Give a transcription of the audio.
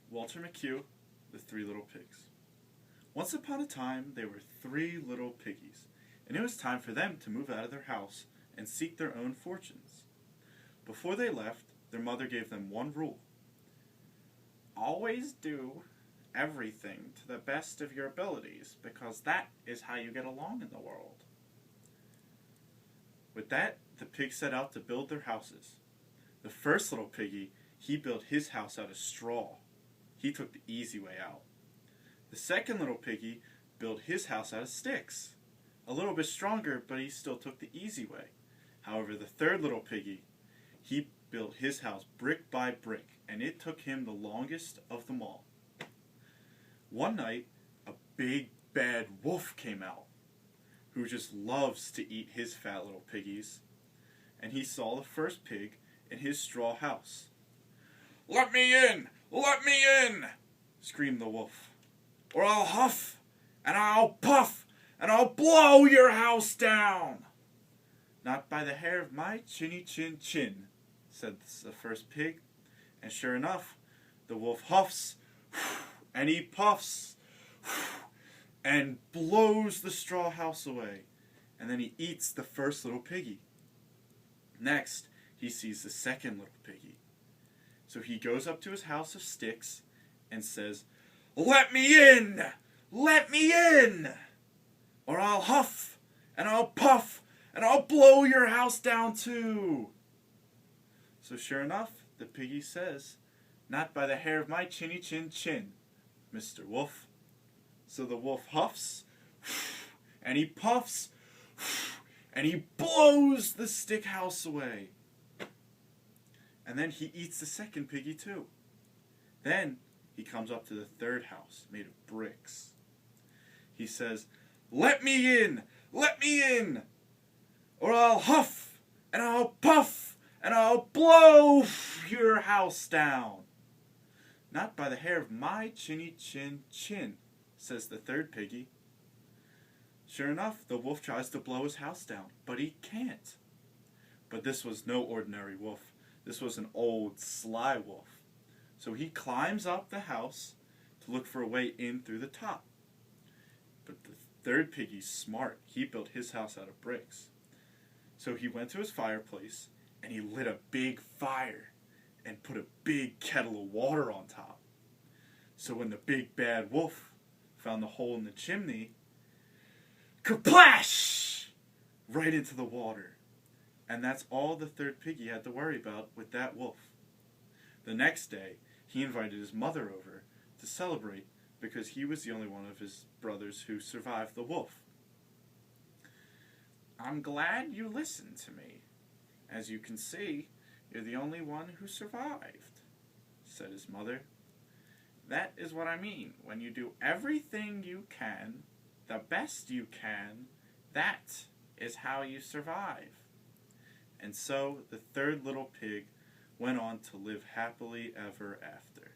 Walter McHugh, the Three Little Pigs. Once upon a time, there were three little piggies, and it was time for them to move out of their house and seek their own fortunes. Before they left, their mother gave them one rule. Always do everything to the best of your abilities, because that is how you get along in the world. With that, the pigs set out to build their houses. The first little piggy, he built his house out of straw. He took the easy way out. The second little piggy built his house out of sticks. A little bit stronger, but he still took the easy way. However, the third little piggy, he built his house brick by brick, and it took him the longest of them all. One night, a big bad wolf came out, who just loves to eat his fat little piggies, and he saw the first pig in his straw house. "Let me in! Let me in!" screamed the wolf, "or I'll huff, and I'll puff, and I'll blow your house down." "Not by the hair of my chinny chin chin," said the first pig, and sure enough, the wolf huffs, and he puffs, and blows the straw house away, and then he eats the first little piggy. Next, he sees the second little piggy. So he goes up to his house of sticks and says, "Let me in! Let me in! Or I'll huff, and I'll puff, and I'll blow your house down too." So sure enough, the piggy says, "Not by the hair of my chinny chin chin, Mr. Wolf." So the wolf huffs, and he puffs, and he blows the stick house away. And then he eats the second piggy too. Then he comes up to the third house, made of bricks. He says, "Let me in! Let me in! Or I'll huff, and I'll puff, and I'll blow your house down." "Not by the hair of my chinny chin chin," says the third piggy. Sure enough, the wolf tries to blow his house down, but he can't. But this was no ordinary wolf. This was an old, sly wolf. So he climbs up the house to look for a way in through the top. But the third piggy's smart. He built his house out of bricks. So he went to his fireplace, and he lit a big fire and put a big kettle of water on top. So when the big bad wolf found the hole in the chimney, kerplash! Right into the water. And that's all the third piggy had to worry about with that wolf. The next day, he invited his mother over to celebrate because he was the only one of his brothers who survived the wolf. "I'm glad you listened to me. As you can see, you're the only one who survived," said his mother. "That is what I mean. When you do everything you can, the best you can, that is how you survive." And so the third little pig went on to live happily ever after.